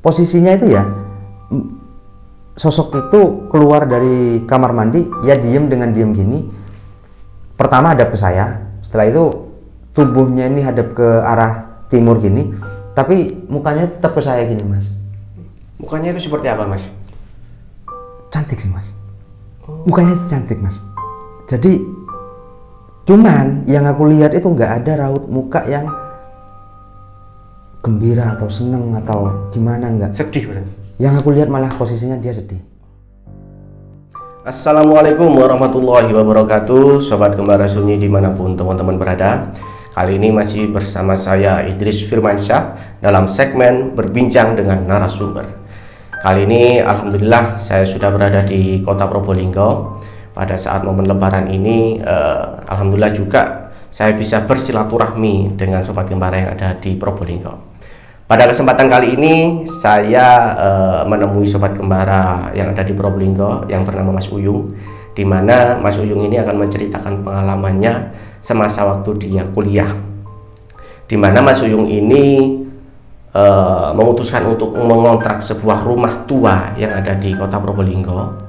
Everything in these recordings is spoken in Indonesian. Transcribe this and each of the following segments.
posisinya itu ya, sosok itu keluar dari kamar mandi, ya diem dengan diem gini. Pertama hadap ke saya, setelah itu tubuhnya ini hadap ke arah timur gini, tapi mukanya tetap ke saya gini mas. Mukanya itu seperti apa mas? Cantik sih mas. Mukanya itu cantik mas. Jadi cuman yang aku lihat itu nggak ada raut muka yang gembira atau seneng atau gimana, nggak. Sedih berarti? Yang aku lihat malah posisinya dia sedih. Assalamualaikum warahmatullahi wabarakatuh, Sobat Kembara Sunyi dimanapun teman-teman berada. Kali ini masih bersama saya Idris Firmansyah dalam segmen Berbincang dengan Narasumber. Kali ini alhamdulillah saya sudah berada di kota Probolinggo. Pada saat momen lebaran ini alhamdulillah juga saya bisa bersilaturahmi dengan Sobat Kembara yang ada di Probolinggo. Pada kesempatan kali ini saya menemui Sobat Kembara yang ada di Probolinggo yang bernama Mas Uyung, di mana Mas Uyung ini akan menceritakan pengalamannya semasa waktu dia kuliah, di mana Mas Uyung ini memutuskan untuk mengontrak sebuah rumah tua yang ada di kota Probolinggo.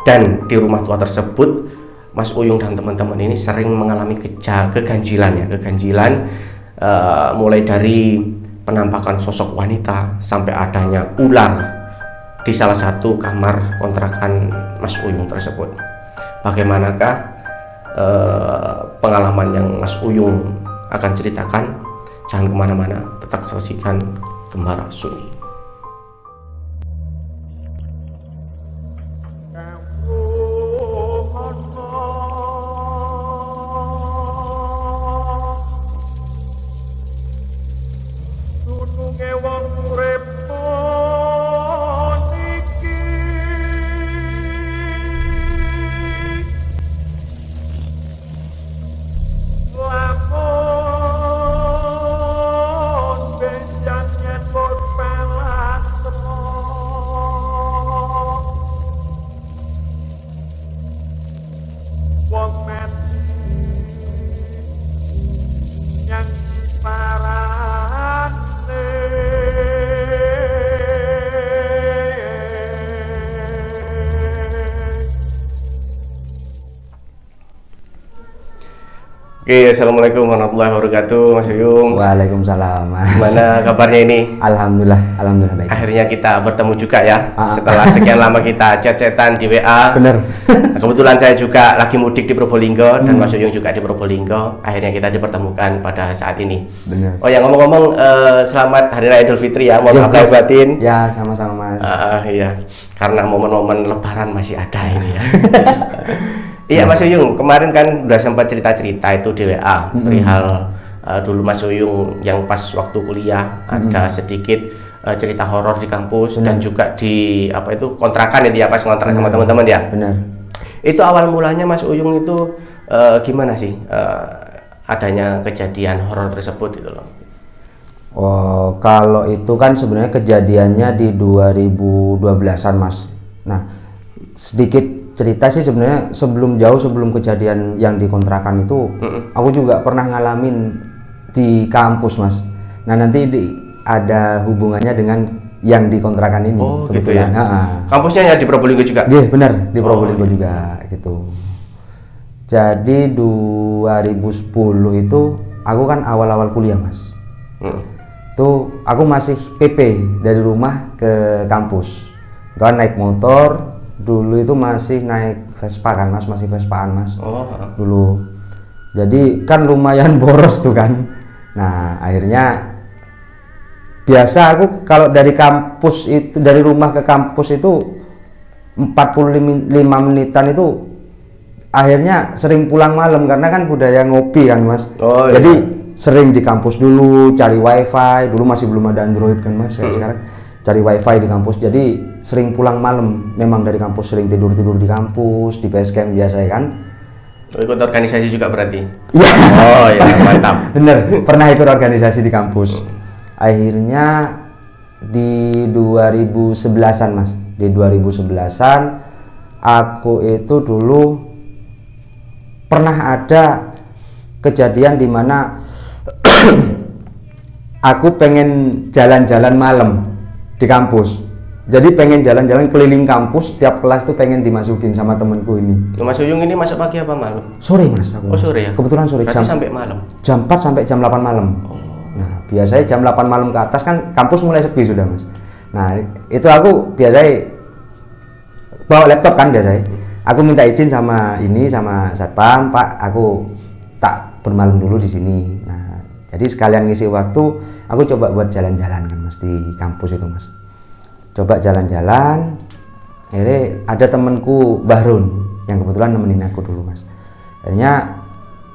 Dan di rumah tua tersebut Mas Uyung dan teman-teman ini sering mengalami keganjilan mulai dari penampakan sosok wanita sampai adanya ular di salah satu kamar kontrakan Mas Uyung tersebut. Bagaimanakah pengalaman yang Mas Uyung akan ceritakan? Jangan kemana-mana, tetap saksikan Kembara Sunyi. Oke, assalamualaikum warahmatullahi wabarakatuh, Mas Uyung. Waalaikumsalam mas. Gimana kabarnya ini? Alhamdulillah baik. Akhirnya kita bertemu juga ya, setelah sekian lama kita chat-chatan di WA. Bener. Kebetulan saya juga lagi mudik di Probolinggo dan Mas Uyung juga di Probolinggo. Akhirnya kita dipertemukan pada saat ini. Bener. Oh ya, ngomong-ngomong, selamat Hari Raya Idul Fitri ya, mohon maaf lahir batin. Ya, sama-sama mas. Iya, karena momen-momen Lebaran masih ada ini ya. Iya Mas Uyung, kemarin kan udah sempat cerita-cerita itu di WA perihal dulu Mas Uyung yang pas waktu kuliah ada sedikit cerita horor di kampus. Dan juga di kontrakan itu ya, pas ngontrak sama teman-teman ya. Benar. Itu awal mulanya Mas Uyung itu gimana sih adanya kejadian horor tersebut itu loh? Oh, kalau itu kan sebenarnya kejadiannya di 2012-an mas. Nah, sedikit cerita sih sebenarnya jauh sebelum kejadian yang dikontrakan itu, aku juga pernah ngalamin di kampus mas. Nah nanti ada hubungannya dengan yang dikontrakan ini. Oh gitu ya. Kampusnya ya di Probolinggo juga? Iya benar, di Probolinggo juga gitu. Jadi 2010 itu aku kan awal-awal kuliah mas. Tuh aku masih PP dari rumah ke kampus. Itu kan naik motor. Dulu itu masih naik Vespa kan mas, masih Vespaan mas. Dulu. Jadi kan lumayan boros tuh kan. Nah akhirnya biasa aku kalau dari kampus itu, dari rumah ke kampus itu 45 menitan itu akhirnya sering pulang malam karena kan budaya ngopi kan mas. Jadi sering di kampus dulu cari wifi, dulu masih belum ada Android kan mas. Sekarang cari wifi di kampus, jadi sering pulang malam. Memang dari kampus sering tidur di kampus, di base camp biasa ya kan. Ikut organisasi juga berarti? Iya. Oh ya, mantap. Bener, pernah ikut organisasi di kampus. Akhirnya di 2011-an mas, di 2011-an aku itu dulu pernah ada kejadian di mana aku pengen jalan-jalan malam di kampus. Jadi pengen jalan-jalan keliling kampus, tiap kelas tuh pengen dimasukin sama temenku ini. Mas Uyung ini masuk pagi apa malam? Sore mas aku. Oh sore ya? Kebetulan sore. Berarti sampai malam? Jam 4 sampai jam 8 malam. Oh. Nah biasanya jam 8 malam ke atas kan kampus mulai sepi sudah mas. Nah itu aku biasanya bawa laptop kan biasanya. Aku minta izin sama satpam, Pak, aku tak bermalam dulu di sini. Nah jadi sekalian ngisi waktu, aku coba buat jalan-jalan kan mas di kampus itu mas. Coba jalan-jalan, akhirnya ada temenku Bahrun yang kebetulan nemenin aku dulu mas. Akhirnya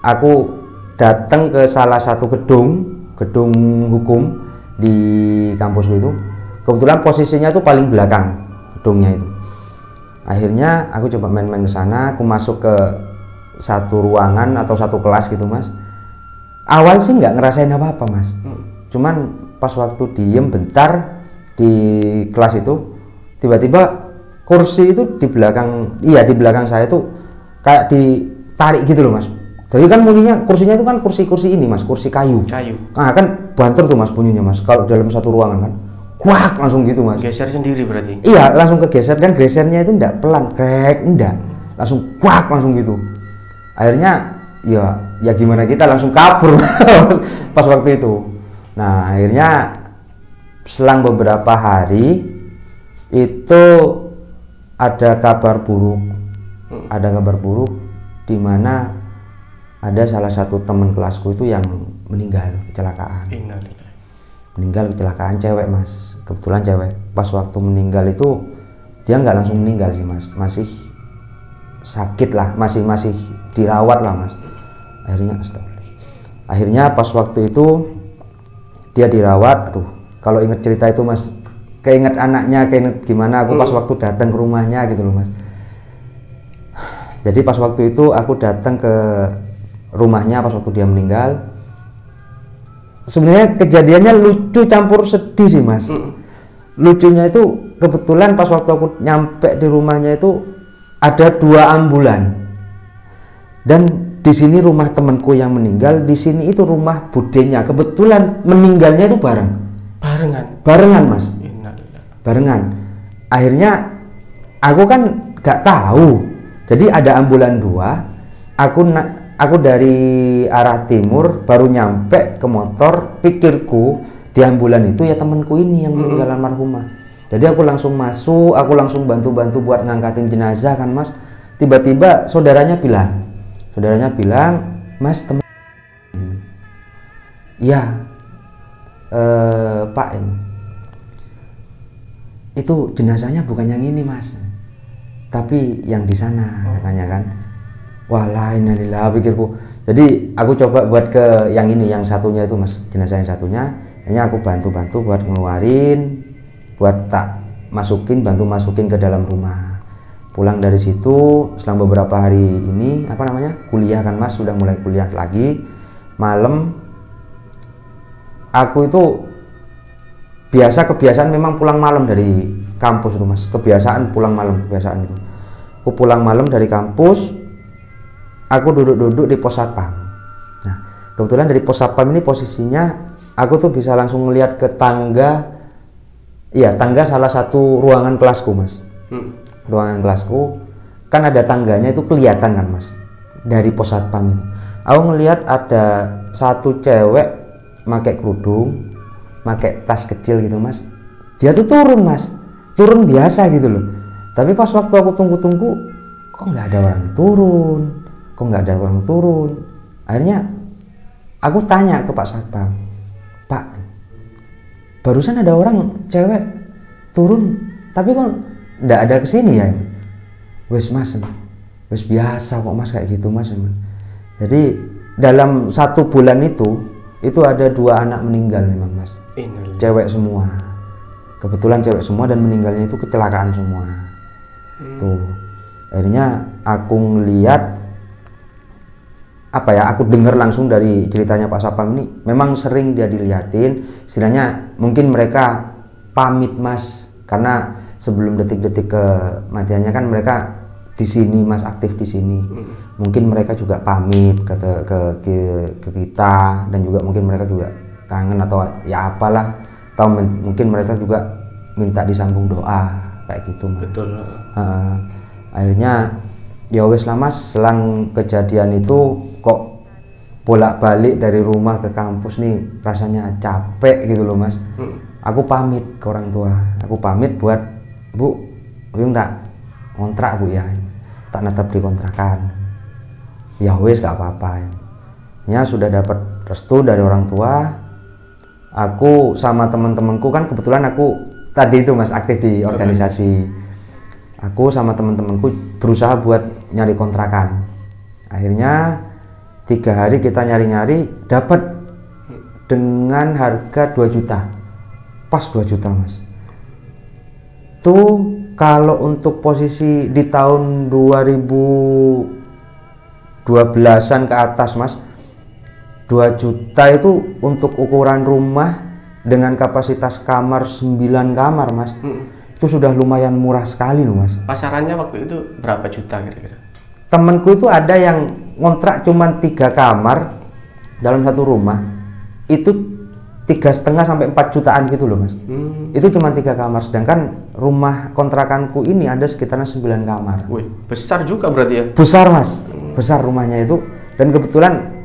aku datang ke salah satu gedung hukum di kampusku itu. Kebetulan posisinya tuh paling belakang gedungnya itu. Akhirnya aku coba main-main ke sana, aku masuk ke satu ruangan atau satu kelas gitu mas. Awal sih nggak ngerasain apa-apa mas, cuman pas waktu diem bentar di kelas itu tiba-tiba kursi itu di belakang saya itu kayak ditarik gitu loh mas. Jadi kan bunyinya kursinya itu kan kursi ini mas, kursi kayu. Nah kan banter tuh mas bunyinya mas kalau dalam satu ruangan kan, kuak langsung gitu mas. Geser sendiri berarti? Iya langsung kegeser, dan gesernya itu enggak pelan, krek, enggak, langsung kuak langsung gitu. Akhirnya ya gimana, kita langsung kabur pas waktu itu. Nah akhirnya selang beberapa hari itu ada kabar buruk, di mana ada salah satu teman kelasku itu yang meninggal kecelakaan cewek mas. Kebetulan cewek. Pas waktu meninggal itu dia nggak langsung meninggal sih mas, masih sakit lah, masih dirawat lah mas. Akhirnya pas waktu itu dia dirawat, kalau inget cerita itu mas, keinget anaknya, keinget gimana aku pas waktu datang ke rumahnya gitu loh mas. Jadi pas waktu itu aku datang ke rumahnya pas waktu dia meninggal. Sebenarnya kejadiannya lucu campur sedih sih mas. Lucunya itu kebetulan pas waktu aku nyampe di rumahnya itu ada 2 ambulan. Dan di sini rumah temanku yang meninggal, di sini itu rumah budenya. Kebetulan meninggalnya itu barengan mas. Barengan. Akhirnya aku kan nggak tahu. Jadi ada ambulan 2. Aku dari arah timur baru nyampe ke motor, pikirku di ambulan itu ya temanku ini yang meninggal almarhumah. Jadi aku langsung masuk, aku langsung bantu-bantu buat ngangkatin jenazah kan mas. Tiba-tiba saudaranya bilang, mas teman, ya Pak, itu jenazahnya bukan yang ini mas, tapi yang di sana katanya kan. Walah innalillah pikirku. Jadi aku coba buat ke yang ini, yang satunya itu mas, jenazah yang satunya. Hanya aku bantu-bantu buat ngeluarin, buat bantu masukin ke dalam rumah. Pulang dari situ selang beberapa hari ini kuliah kan mas, sudah mulai kuliah lagi. Malam aku itu kebiasaan memang pulang malam dari kampus itu mas, kebiasaan itu. Aku pulang malam dari kampus, aku duduk di pos satpam. Nah kebetulan dari pos satpam ini posisinya aku tuh bisa langsung melihat ke tangga salah satu ruangan kelasku mas. Ruangan kelasku kan ada tangganya, itu kelihatan kan mas dari pos satpam ini. Aku ngelihat ada satu cewek pakai kerudung, pakai tas kecil gitu mas. Dia tuh turun mas, turun biasa gitu loh. Tapi pas waktu aku tunggu-tunggu, kok nggak ada orang turun. Akhirnya aku tanya ke Pak Satpam, Pak, barusan ada orang cewek turun, tapi kok nggak ada kesini ya? Wes mas, wes biasa kok mas kayak gitu mas. Jadi dalam 1 bulan itu ada 2 anak meninggal memang mas. Cewek semua. Kebetulan cewek semua dan meninggalnya itu kecelakaan semua. Tuh. Akhirnya aku ngeliat aku dengar langsung dari ceritanya Pak Satpam ini, memang sering dia diliatin, istilahnya mungkin mereka pamit mas, karena sebelum detik-detik kematiannya kan mereka di sini mas, aktif di sini. Mungkin mereka juga pamit ke kita, dan juga mungkin mereka juga kangen atau ya apalah, atau mungkin mereka juga minta disambung doa kayak gitu mas. Betul. Akhirnya ya wes lah mas, selang kejadian itu kok bolak-balik dari rumah ke kampus nih rasanya capek gitu loh mas. Aku pamit ke orang tua, aku pamit buat bu, Uyung tak kontrak bu ya, tak netap di kontrakan. Ya wes gak apa-apa ya, sudah dapat restu dari orang tua. Aku sama teman-temanku kan kebetulan aku tadi itu mas aktif di organisasi. Aku sama teman-temanku berusaha buat nyari kontrakan. Akhirnya 3 hari kita nyari-nyari dapat dengan harga 2 juta. Pas 2 juta mas. Tuh kalau untuk posisi di tahun 2012an ke atas mas, 2 juta itu untuk ukuran rumah dengan kapasitas kamar 9 kamar mas. Itu sudah lumayan murah sekali loh mas. Pasarannya waktu itu berapa juta kira-kira? Temenku itu ada yang ngontrak cuma 3 kamar dalam satu rumah, itu 3,5 sampai 4 jutaan gitu loh mas. Itu cuma 3 kamar, sedangkan rumah kontrakanku ini ada sekitaran 9 kamar. Wih, besar juga berarti ya? Besar mas, besar rumahnya itu. Dan kebetulan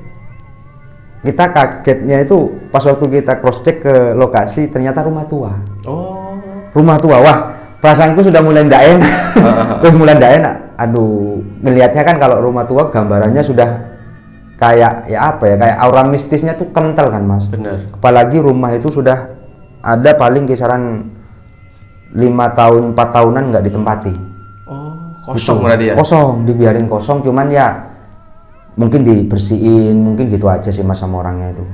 kita kagetnya itu pas waktu kita cross check ke lokasi, ternyata rumah tua. Rumah tua, wah perasaanku sudah mulai ndak enak. Mulai ndak enak. Aduh, ngelihatnya kan kalau rumah tua gambarannya sudah kayak ya apa ya, kayak aura mistisnya tuh kental kan mas. Benar. Apalagi rumah itu sudah ada paling kisaran 5 tahun 4 tahunan nggak ditempati. Kosong berarti ya? Kosong, dibiarin kosong, cuman ya mungkin dibersihin, mungkin gitu aja sih mas sama orangnya itu.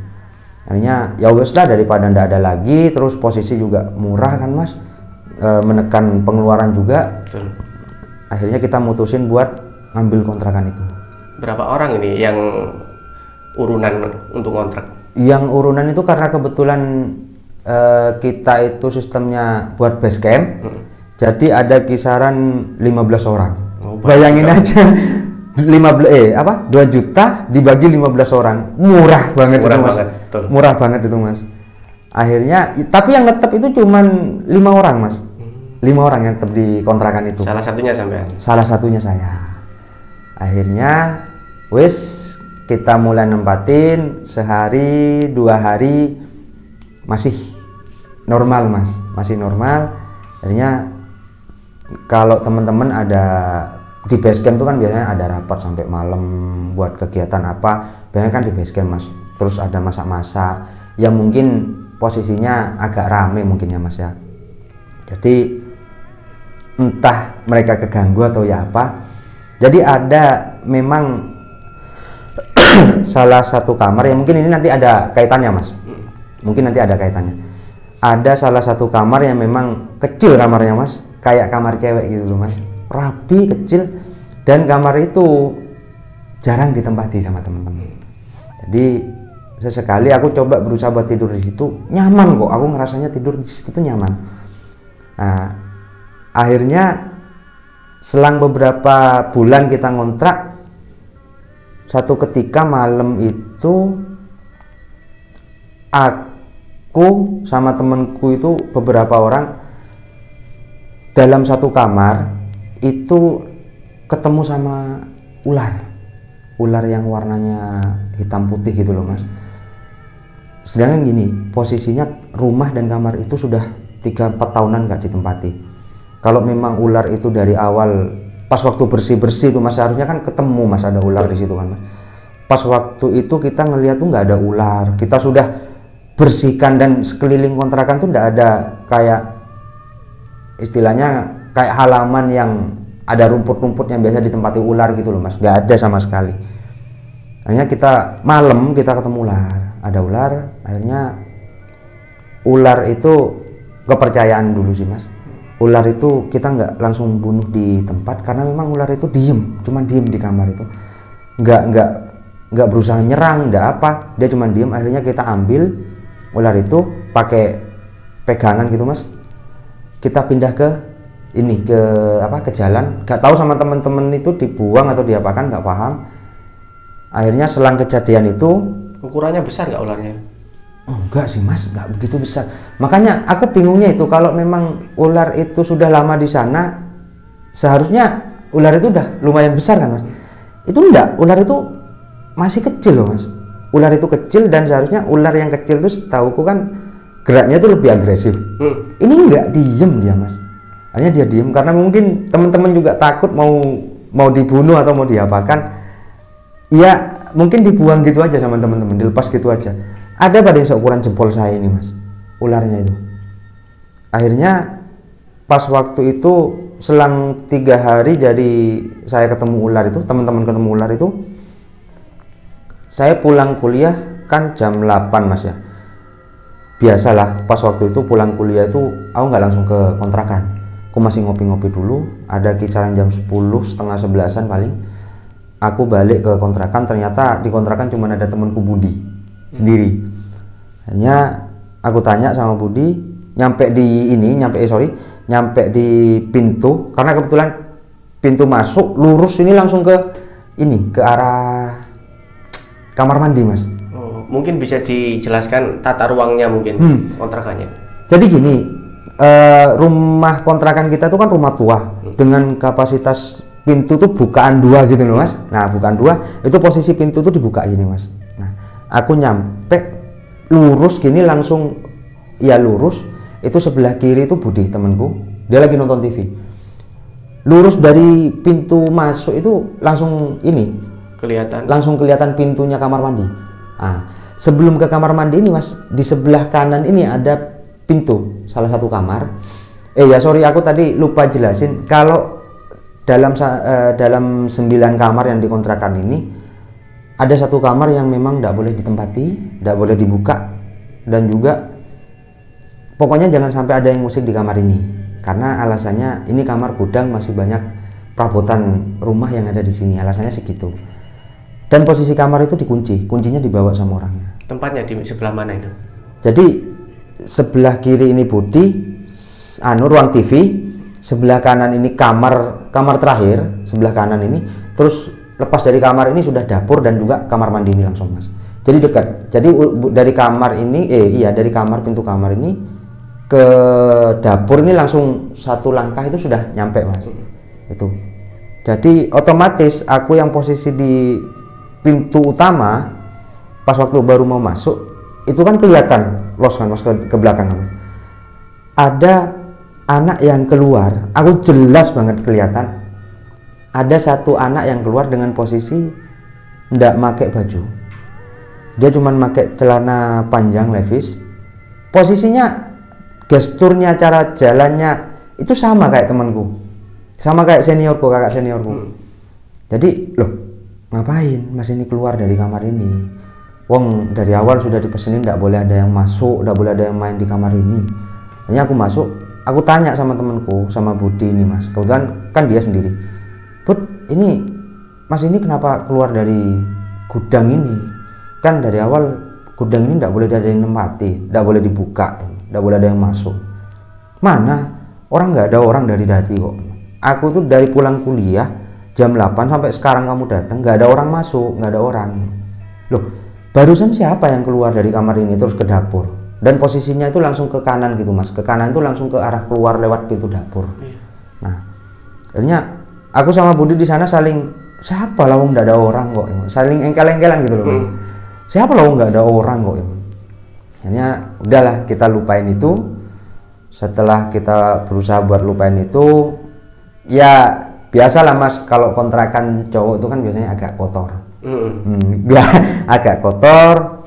Akhirnya ya wes lah, daripada ndak ada lagi, terus posisi juga murah kan mas, menekan pengeluaran juga. Betul. Akhirnya kita mutusin buat ngambil kontrakan itu. Berapa orang ini yang urunan untuk kontrak? Yang urunan itu karena kebetulan kita itu sistemnya buat base camp, jadi ada kisaran 15 orang. Bayangin aja. 2 juta dibagi 15 orang, murah banget itu mas. Murah banget itu mas. Akhirnya tapi yang tetap itu cuman 5 orang mas. 5 orang yang tetap di kontrakan itu. Salah satunya sampean? Salah satunya saya. Akhirnya wis kita mulai nempatin, sehari 2 hari masih normal mas, masih normal. Akhirnya kalau teman-teman ada di base camp itu kan biasanya ada rapat sampai malam buat kegiatan apa, biasanya kan di base camp mas. Terus ada masak-masak yang mungkin posisinya agak rame mungkin ya mas ya. Jadi entah mereka keganggu atau ya apa, jadi ada memang salah satu kamar yang mungkin ini nanti ada kaitannya mas, mungkin nanti ada kaitannya. Ada salah satu kamar yang memang kecil kamarnya mas, kayak kamar cewek gitu loh mas, rapi, kecil, dan kamar itu jarang ditempati sama teman-teman. Jadi sesekali aku coba berusaha buat tidur di situ, nyaman kok, aku ngerasanya tidur di situ tuh nyaman. Nah, akhirnya selang beberapa bulan kita ngontrak, satu ketika malam itu aku sama temenku itu beberapa orang dalam satu kamar itu ketemu sama ular yang warnanya hitam putih gitu loh mas. Sedangkan gini, posisinya rumah dan kamar itu sudah 3-4 tahunan nggak ditempati. Kalau memang ular itu dari awal pas waktu bersih-bersih itu mas, seharusnya kan ketemu mas ada ular di situ kan mas. Pas waktu itu kita ngelihat tuh nggak ada ular, kita sudah bersihkan dan sekeliling kontrakan tuh nggak ada kayak istilahnya kayak halaman yang ada rumput-rumput yang biasa ditempati ular gitu loh mas, nggak ada sama sekali. Akhirnya kita malam kita ketemu ular, ada ular. Akhirnya ular itu kepercayaan dulu sih mas, ular itu kita nggak langsung bunuh di tempat karena memang ular itu cuman diem di kamar itu, nggak berusaha nyerang, nggak apa, dia cuman diem. Akhirnya kita ambil ular itu pakai pegangan gitu mas, kita pindah ke jalan, nggak tahu sama teman-teman itu dibuang atau diapakan, nggak paham. Akhirnya selang kejadian itu, ukurannya besar nggak ularnya? Enggak sih mas, enggak begitu besar. Makanya aku bingungnya itu, kalau memang ular itu sudah lama di sana, seharusnya ular itu udah lumayan besar kan mas. Itu enggak, ular itu masih kecil loh mas. Ular itu kecil, dan seharusnya ular yang kecil itu setauku kan geraknya itu lebih agresif. Ini enggak, diem dia mas. Hanya dia diem karena mungkin teman-teman juga takut mau dibunuh atau mau diapakan. Ya mungkin dibuang gitu aja sama teman-teman, dilepas gitu aja. Ada pada seukuran jempol saya ini mas, ularnya itu. Akhirnya pas waktu itu selang 3 hari jadi saya ketemu ular itu, teman-teman ketemu ular itu, saya pulang kuliah kan jam 8 mas ya. Biasalah pas waktu itu pulang kuliah itu aku nggak langsung ke kontrakan, aku masih ngopi-ngopi dulu. Ada kisaran jam 10, setengah 11-an paling aku balik ke kontrakan. Ternyata di kontrakan cuma ada temanku Budi sendiri. Hanya aku tanya sama Budi, nyampe di pintu, karena kebetulan pintu masuk lurus ini langsung ke arah kamar mandi mas. Mungkin bisa dijelaskan tata ruangnya mungkin kontrakannya. Jadi gini, rumah kontrakan kita itu kan rumah tua dengan kapasitas pintu tuh bukaan 2 gitu loh mas. Nah bukaan 2 itu posisi pintu tuh dibuka gini mas. Nah aku nyampe lurus gini langsung, ya lurus itu sebelah kiri itu Budi temanku, dia lagi nonton TV. Lurus dari pintu masuk itu langsung kelihatan pintunya kamar mandi. Nah, sebelum ke kamar mandi ini mas, di sebelah kanan ini ada pintu salah satu kamar. Aku tadi lupa jelasin, kalau dalam 9 kamar yang dikontrakan ini ada satu kamar yang memang tidak boleh ditempati, tidak boleh dibuka, dan juga pokoknya jangan sampai ada yang musik di kamar ini, karena alasannya ini kamar gudang, masih banyak perabotan rumah yang ada di sini, alasannya segitu. Dan posisi kamar itu dikunci, kuncinya dibawa sama orangnya. Tempatnya di sebelah mana itu? Jadi sebelah kiri ini Budi, ruang TV, sebelah kanan ini kamar terakhir, sebelah kanan ini, terus lepas dari kamar ini sudah dapur dan juga kamar mandi ini langsung mas. Jadi dekat. Jadi dari kamar ini, dari pintu kamar ini ke dapur ini langsung 1 langkah itu sudah nyampe mas. Itu. Jadi otomatis aku yang posisi di pintu utama, pas waktu baru mau masuk itu kan kelihatan los kan mas ke belakang. Ada anak yang keluar, aku jelas banget kelihatan. Ada satu anak yang keluar dengan posisi ndak pakai baju, dia cuma pakai celana panjang levis. Posisinya, gesturnya, cara jalannya itu sama kayak temanku, sama kayak kakak seniorku. Jadi loh, ngapain mas ini keluar dari kamar ini? Wong dari awal sudah dipesenin ndak boleh ada yang masuk, ndak boleh ada yang main di kamar ini. Hanya aku masuk, aku tanya sama temanku, sama Budi ini mas, kebetulan kan dia sendiri. Bud, ini mas ini kenapa keluar dari gudang ini? Kan dari awal gudang ini tidak boleh ada yang nempati, tidak boleh dibuka, tidak boleh ada yang masuk. Mana? Orang nggak ada orang dari tadi kok. Aku tuh dari pulang kuliah jam 8 sampai sekarang kamu datang, nggak ada orang masuk, nggak ada orang. Loh, barusan siapa yang keluar dari kamar ini terus ke dapur? Dan posisinya itu langsung ke kanan gitu mas, ke kanan itu langsung ke arah keluar lewat pintu dapur. Nah, akhirnya aku sama Budi di sana saling, siapa lah nggak ada orang kok, saling engkel-engkelan gitu loh. Siapa lah nggak ada orang kok. Akhirnya udahlah kita lupain itu. Setelah kita berusaha buat lupain itu, ya biasalah mas, kalau kontrakan cowok itu kan biasanya agak kotor. Agak kotor.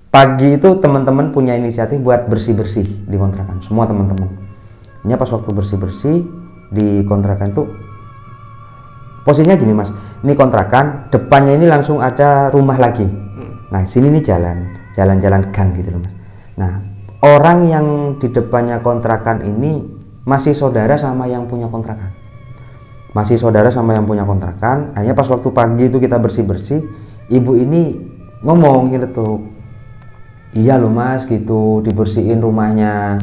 Pagi itu teman-teman punya inisiatif buat bersih-bersih di kontrakan, semua teman-teman. Hanya pas waktu bersih-bersih di kontrakan tuh, posisinya gini mas, ini kontrakan, depannya ini langsung ada rumah lagi. Nah sini nih jalan gang gitu loh mas. Nah orang yang di depannya kontrakan ini masih saudara sama yang punya kontrakan. Hanya pas waktu pagi itu kita bersih-bersih, ibu ini ngomong gitu tuh, iya loh mas gitu, dibersihin rumahnya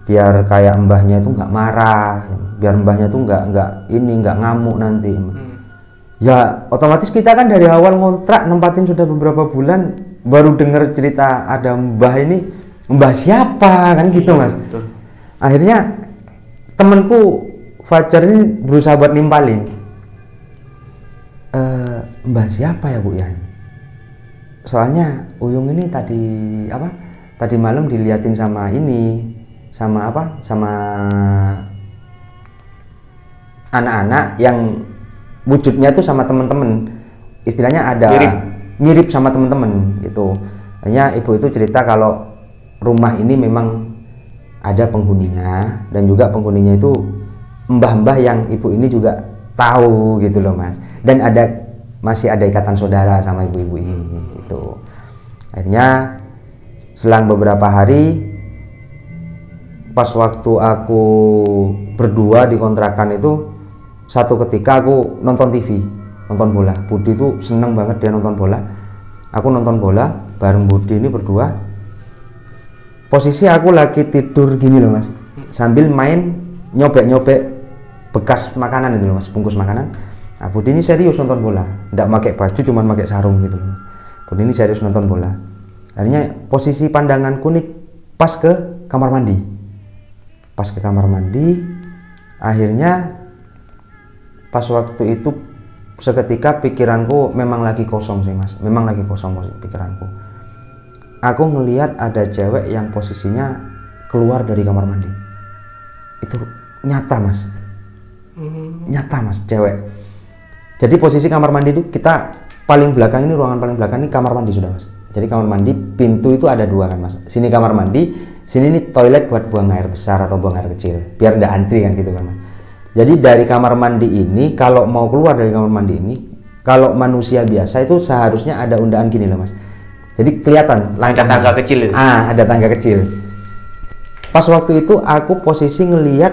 biar kayak mbahnya itu nggak marah, biar mbahnya tuh nggak ngamuk nanti. Ya otomatis kita kan dari awal ngontrak nempatin sudah beberapa bulan, baru dengar cerita ada mbah ini, Mbah siapa kan gitu mas. Akhirnya temanku Fajar ini berusaha buat nimpalin, mbah siapa ya bu ya, soalnya Uyung ini tadi malam diliatin sama anak-anak yang wujudnya tuh sama temen-temen, istilahnya ada mirip sama temen-temen gitu. Hanya ibu itu cerita kalau rumah ini memang ada penghuninya, dan juga penghuninya itu mbah-mbah yang ibu ini juga tahu gitu loh mas, dan masih ada ikatan saudara sama ibu-ibu ini gitu. Akhirnya selang beberapa hari, pas waktu aku berdua di kontrakan itu, satu ketika aku nonton TV, nonton bola. Budi itu seneng banget dia nonton bola. Aku nonton bola bareng Budi ini berdua. Posisi aku lagi tidur gini loh mas, sambil main nyobek-nyobek bekas makanan itu loh mas, bungkus makanan. Nah, Budi ini serius nonton bola, nggak pakai baju, cuman pakai sarung gitu loh. Budi ini serius nonton bola. Akhirnya posisi pandanganku nih pas ke kamar mandi. Akhirnya pas waktu itu seketika pikiranku memang lagi kosong sih mas, memang lagi kosong pikiranku. Aku ngelihat ada cewek yang posisinya keluar dari kamar mandi. Itu nyata mas, cewek. Jadi posisi kamar mandi itu kita paling belakang ini, ruangan paling belakang ini kamar mandi sudah mas. Jadi kamar mandi pintu itu ada dua kan mas, sini kamar mandi, sini nih toilet buat buang air besar atau buang air kecil biar nggak antri kan gitu kan mas. Jadi dari kamar mandi ini, kalau mau keluar dari kamar mandi ini, kalau manusia biasa itu seharusnya ada undaan gini loh mas, jadi kelihatan tangga kecil itu. Ada tangga kecil. Pas waktu itu aku posisi ngelihat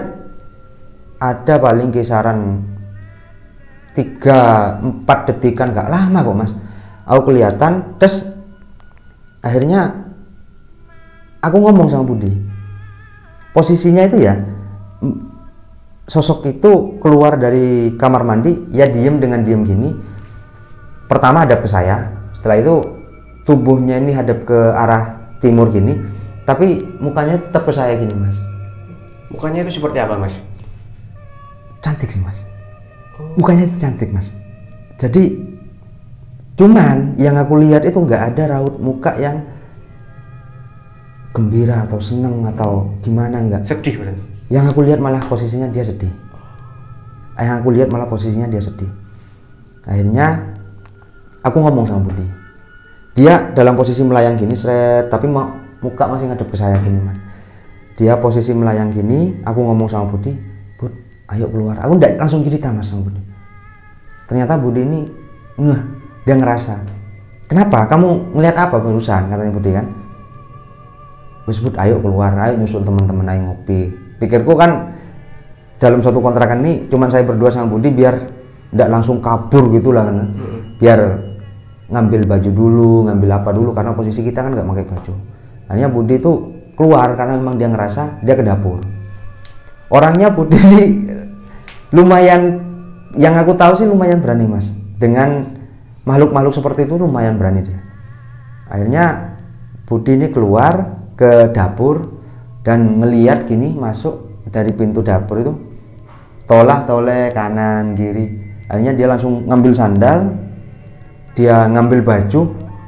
ada paling kisaran 3-4 detikan, gak lama kok mas, aku kelihatan. Terus akhirnya aku ngomong sama Budi, posisinya itu ya, sosok itu keluar dari kamar mandi ya diem gini. Pertama hadap ke saya, setelah itu tubuhnya ini hadap ke arah timur gini, tapi mukanya tetap ke saya gini mas. Mukanya itu seperti apa mas? Cantik sih mas, mukanya itu cantik mas. Jadi cuman yang aku lihat itu nggak ada raut muka yang gembira atau seneng atau gimana, nggak. Sedih berarti? Yang aku lihat malah posisinya dia sedih. Akhirnya aku ngomong sama Budi, dia dalam posisi melayang gini seret, tapi muka masih ngadep ke saya gini mas. Dia posisi melayang gini, aku ngomong sama Budi, Bud, ayo keluar. Aku nggak langsung cerita mas sama Budi. Ternyata Budi ini dia ngerasa. Kenapa? Kamu ngelihat apa barusan? Katanya Budi kan. Wes Bud, ayo keluar, ayo nyusul teman-teman, ayo ngopi. Pikirku kan dalam satu kontrakan ini cuman saya berdua sama Budi, biar nggak langsung kabur gitu lah kan. Biar ngambil baju dulu, ngambil apa dulu, karena posisi kita kan nggak pakai baju. Akhirnya Budi itu keluar karena memang dia ngerasa dia ke dapur. Orangnya Budi ini lumayan, yang aku tahu sih lumayan berani mas, dengan makhluk-makhluk seperti itu lumayan berani dia. Akhirnya Budi ini keluar ke dapur dan ngeliat gini, masuk dari pintu dapur itu toleh kanan kiri. Akhirnya dia langsung ngambil sandal, dia ngambil baju,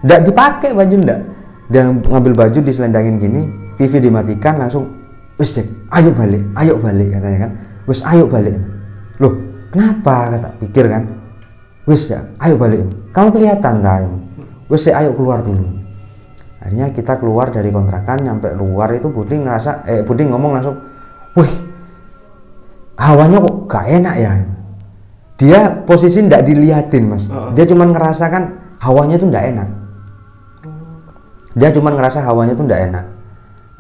nggak dipakai baju, nggak, dia ngambil baju diselendangin gini, TV dimatikan, langsung wes Jack, ayo balik katanya kan. Wes ayo balik. Loh kenapa, kata pikir kan. Wes ya ayo balik, kamu kelihatan tak, wes ya ayo keluar dulu. Akhirnya kita keluar dari kontrakan, nyampe luar itu Budi ngomong langsung, wih hawanya kok gak enak ya. Dia posisi ndak diliatin mas, dia cuma ngerasakan hawanya tuh ndak enak.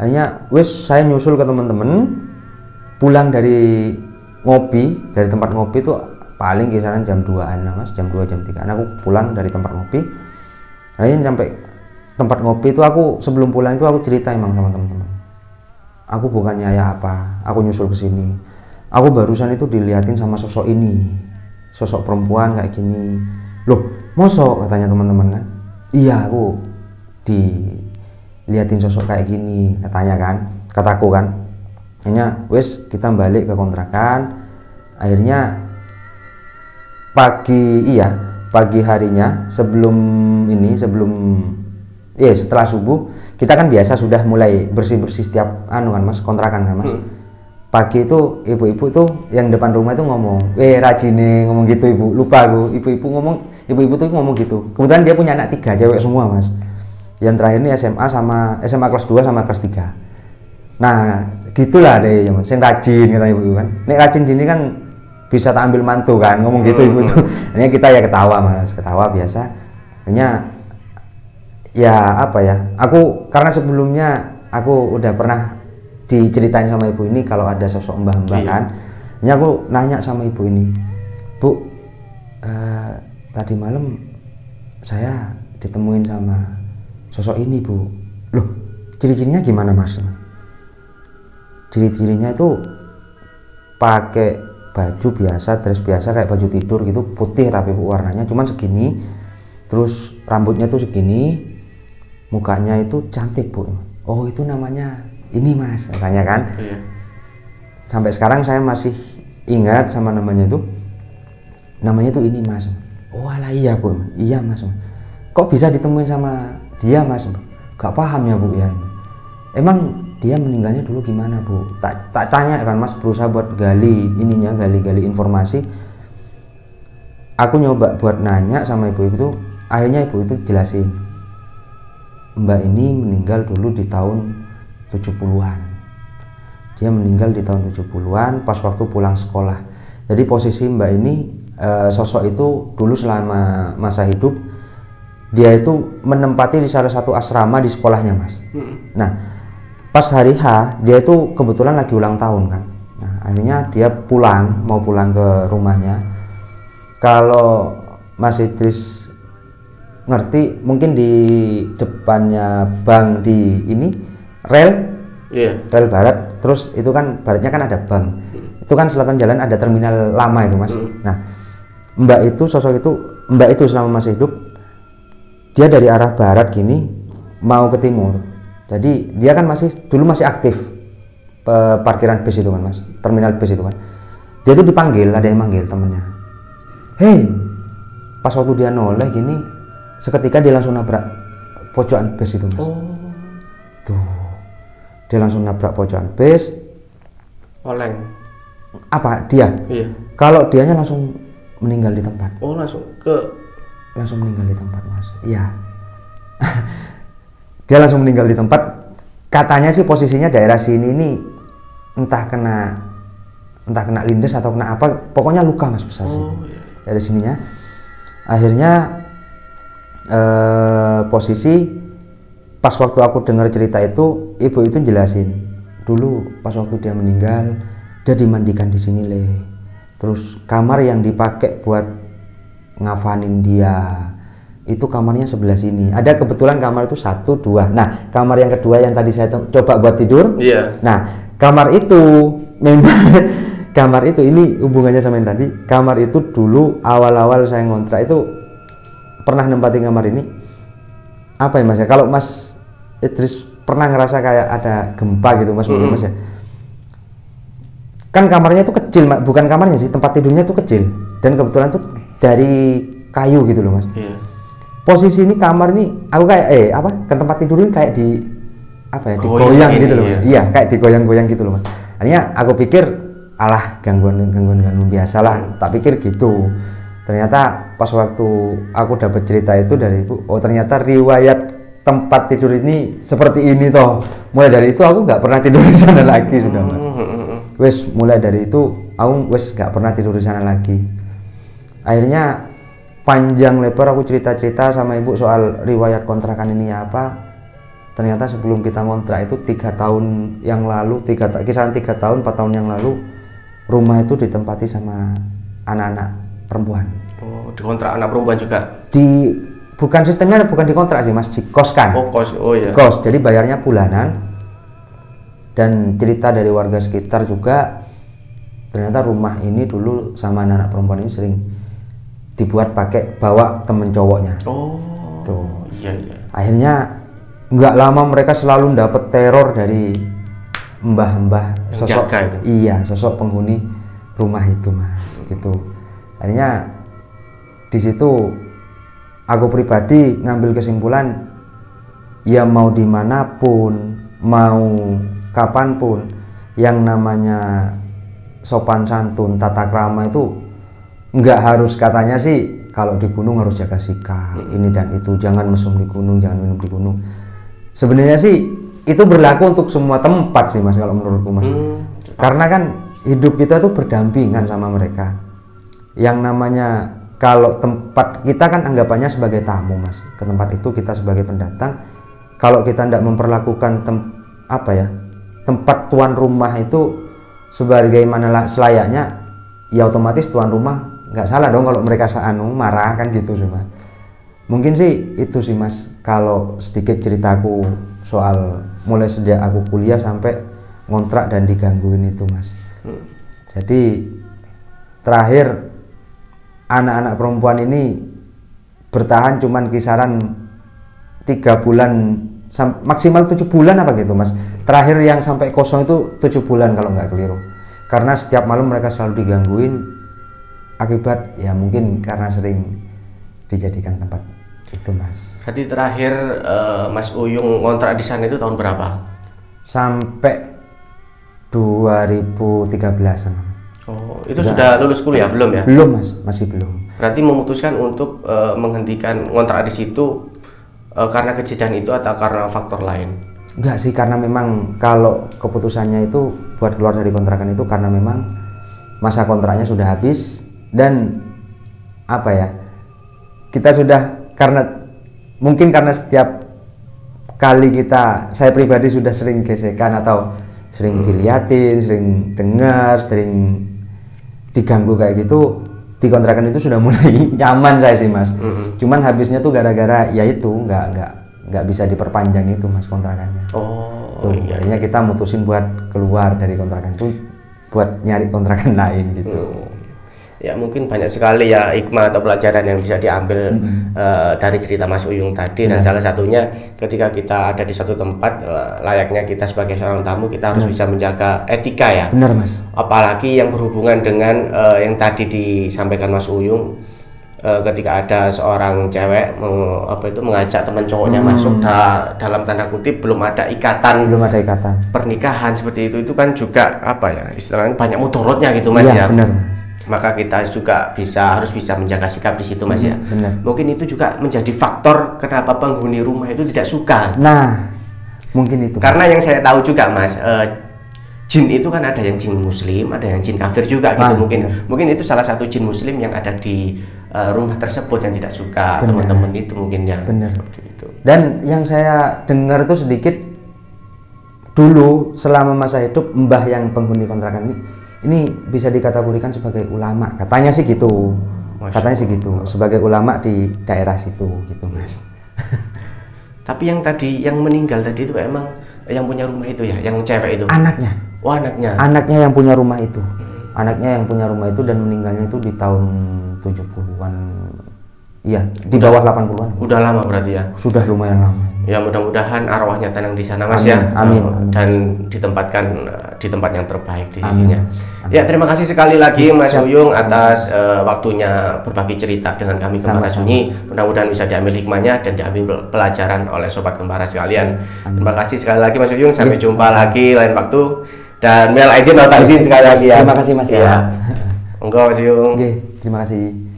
Akhirnya wes saya nyusul ke teman-teman, pulang dari tempat ngopi tuh paling kisaran jam 2-an mas, jam 2 jam 3. Aku pulang dari tempat ngopi. Akhirnya sampai tempat ngopi itu, aku sebelum pulang itu aku cerita emang sama teman-teman, aku bukannya ya apa, aku nyusul ke sini, aku barusan itu diliatin sama sosok ini, sosok perempuan kayak gini. Loh mosok, katanya teman-teman kan. Iya, aku liatin sosok kayak gini, katanya kan, kataku kan. Akhirnya wes kita balik ke kontrakan. Akhirnya pagi harinya setelah subuh kita kan biasa sudah mulai bersih-bersih setiap kan Mas, kontrakan kan Mas. Pagi itu ibu-ibu tuh yang depan rumah itu ngomong, rajine ngomong gitu ibu, lupa aku, ibu-ibu tuh ngomong gitu. Kebetulan dia punya anak 3 cewek semua Mas. Yang terakhir ini SMA kelas 2 sama kelas 3. Nah gitulah deh ya Mas, yang rajin kata ibu kan. Nek rajin gini kan bisa tak ambil mantu kan, ngomong gitu ibu tuh. Hanya kita ya ketawa Mas, ketawa biasa. Hanya ya apa ya, aku karena sebelumnya aku udah pernah diceritain sama ibu ini kalau ada sosok mbah-mbah kan. Hanya aku nanya sama ibu ini, Bu, tadi malam saya ditemuin sama sosok ini Bu. Loh, ciri-cirinya gimana Mas? Ciri-cirinya itu pakai baju biasa, dress biasa kayak baju tidur gitu, putih tapi Bu warnanya cuman segini. Terus rambutnya tuh segini, mukanya itu cantik Bu. Oh itu namanya ini Mas, katanya kan. Sampai sekarang saya masih ingat sama namanya itu. Namanya tuh ini Mas. Oh alah iya Bu, iya Mas. Kok bisa ditemuin sama dia Mas? Gak paham ya Bu ya. Emang dia meninggalnya dulu gimana Bu? Tak tanya kan Mas, berusaha buat gali informasi. Aku nyoba buat nanya sama ibu itu, akhirnya ibu itu jelasin, Mbak ini meninggal dulu di tahun 70-an. Dia meninggal di tahun 70-an pas waktu pulang sekolah. Jadi posisi Mbak ini sosok itu dulu selama masa hidup dia itu menempati di salah satu asrama di sekolahnya Mas. Nah pas hari H dia itu kebetulan lagi ulang tahun kan. Nah akhirnya dia mau pulang ke rumahnya. Kalau Mas Idris ngerti, mungkin di depannya bank di ini rel barat, terus itu kan baratnya kan ada bank. Itu kan selatan jalan ada terminal lama itu Mas. Nah Mbak itu selama masih hidup dia dari arah barat gini mau ke timur. Jadi dia kan dulu masih aktif parkiran bis itu kan Mas, terminal bis itu kan. Dia tuh dipanggil, ada yang manggil temennya. Hei, pas waktu dia noleh gini, seketika dia langsung nabrak pojokan bis itu Mas. Tuh, dia langsung nabrak pojokan bis. Oleng. Apa dia? Iya. Kalau dianya langsung meninggal di tempat. Oh langsung meninggal di tempat Mas. Iya. Dia langsung meninggal di tempat. Katanya sih posisinya daerah sini ini entah kena lindes atau kena apa, pokoknya luka Mas besar sih. Dari sininya. Akhirnya posisi pas waktu aku dengar cerita itu, ibu itu jelasin dulu pas waktu dia meninggal dia dimandikan di sini terus kamar yang dipakai buat ngafanin dia itu kamarnya sebelah sini. Ada kebetulan kamar itu 1, 2. Nah kamar yang kedua yang tadi saya coba buat tidur. Nah kamar itu memang kamar itu ini hubungannya sama yang tadi. Kamar itu dulu awal-awal saya ngontrak itu pernah nempatin kamar ini. Apa ya Mas ya? Kalau Mas Idris pernah ngerasa kayak ada gempa gitu Mas, Mas ya? Kan kamarnya itu kecil, bukan kamarnya sih, tempat tidurnya itu kecil. Dan kebetulan tuh dari kayu gitu loh Mas. Posisi ini kamar ini aku kayak ke tempat tidur ini kayak digoyang gitu loh Mas. Iya, kayak digoyang-goyang gitu loh Mas. Akhirnya aku pikir alah gangguan biasa lah, tak pikir gitu. Ternyata pas waktu aku dapat cerita itu dari ibu, oh ternyata riwayat tempat tidur ini seperti ini toh. Mulai dari itu aku nggak pernah tidur di sana lagi sudah Mas. Mulai dari itu aku nggak pernah tidur di sana lagi. Akhirnya panjang lebar aku cerita sama ibu soal riwayat kontrakan ini apa. Ternyata sebelum kita ngontrak itu 3 tahun yang lalu, kisaran 3 tahun 4 tahun yang lalu, rumah itu ditempati sama anak-anak perempuan. Oh, dikontrak anak perempuan juga? Bukan sistemnya, bukan dikontrak sih Mas, dikoskan. Oh kos, oh iya. Kos, jadi bayarnya bulanan. Dan cerita dari warga sekitar juga, ternyata rumah ini dulu sama anak-anak perempuan ini sering dibuat bawa temen cowoknya. Oh, tuh. Iya. Akhirnya nggak lama mereka selalu dapat teror dari mbah-mbah sosok iya sosok penghuni rumah itu mas gitu. Akhirnya di situ aku pribadi ngambil kesimpulan ya mau dimanapun mau kapanpun yang namanya sopan santun tata krama itu nggak harus katanya sih kalau di gunung harus jaga sikap ini dan itu, jangan mesum di gunung, jangan minum di gunung. Sebenarnya sih itu berlaku untuk semua tempat sih mas kalau menurutku mas. Karena kan hidup kita tuh berdampingan sama mereka. Yang namanya kalau tempat kita kan anggapannya sebagai tamu mas, ke tempat itu kita sebagai pendatang. Kalau kita tidak memperlakukan tempat tuan rumah itu sebagaimana selayaknya, ya otomatis tuan rumah nggak salah dong kalau mereka marah kan gitu sih mas. Mungkin sih itu sih mas kalau sedikit ceritaku soal mulai sejak aku kuliah sampai ngontrak dan digangguin itu mas. Jadi terakhir anak-anak perempuan ini bertahan cuman kisaran 3 bulan maksimal 7 bulan apa gitu mas. Terakhir yang sampai kosong itu 7 bulan kalau nggak keliru, karena setiap malam mereka selalu digangguin akibat ya mungkin karena sering dijadikan tempat itu mas. Jadi terakhir Mas Uyung ngontrak di sana itu tahun berapa? Sampai 2013an. Oh, itu sudah lulus kuliah belum ya? Belum mas, masih belum. Berarti memutuskan untuk menghentikan ngontrak di situ karena kejadian itu atau karena faktor lain? Enggak sih, karena memang kalau keputusannya itu buat keluar dari kontrakan itu karena memang masa kontraknya sudah habis dan kita sudah mungkin karena setiap kali saya pribadi sudah sering gesekan atau sering diliatin, sering dengar, sering diganggu kayak gitu, di kontrakan itu sudah mulai nyaman saya sih mas. Cuman habisnya tuh gara-gara ya itu nggak bisa diperpanjang itu mas kontrakannya. Tuh, iya. Akhirnya kita mutusin buat keluar dari kontrakan itu buat nyari kontrakan lain gitu. Ya mungkin banyak sekali ya hikmah atau pelajaran yang bisa diambil dari cerita Mas Uyung tadi. Dan salah satunya ketika kita ada di suatu tempat, layaknya kita sebagai seorang tamu kita harus bisa menjaga etika ya. Benar mas. Apalagi yang berhubungan dengan yang tadi disampaikan Mas Uyung, ketika ada seorang cewek mengajak teman cowoknya masuk dalam tanda kutip belum ada ikatan pernikahan seperti itu kan juga istilahnya banyak mudorotnya gitu mas ya. Benar mas. Maka kita juga harus bisa menjaga sikap di situ mas ya. Benar. Mungkin itu juga menjadi faktor kenapa penghuni rumah itu tidak suka. Nah mungkin itu karena yang saya tahu juga mas, jin itu kan ada yang jin muslim, ada yang jin kafir juga gitu. Mungkin itu salah satu jin muslim yang ada di rumah tersebut yang tidak suka teman-teman itu mungkin ya. Benar. Itu. Dan yang saya dengar itu sedikit dulu selama masa hidup mbah yang penghuni kontrakan ini bisa dikategorikan sebagai ulama, katanya sih gitu. Katanya sih gitu, sebagai ulama di daerah situ gitu mas. Tapi yang tadi yang meninggal tadi itu emang yang punya rumah itu ya, yang cewek itu? Anaknya. Oh anaknya. Anaknya yang punya rumah itu. Anaknya yang punya rumah itu dan meninggalnya itu di tahun 70-an. Iya, di bawah 80-an. Udah lama berarti ya? Sudah lumayan lama. Ya mudah-mudahan arwahnya tenang di sana mas. Amin, ya. Amin. Dan ditempatkan di tempat yang terbaik di sisinya. Ya terima kasih sekali lagi Mas Uyung atas waktunya berbagi cerita dengan kami Kembara Sunyi. Mudah-mudahan bisa diambil hikmahnya dan diambil pelajaran oleh sobat Kembara sekalian. Terima kasih sekali lagi Mas Uyung. Sampai jumpa lagi lain waktu. Dan Mel Aidin sekali lagi ya. Terima kasih mas ya. Enggak Mas Uyung. Terima kasih.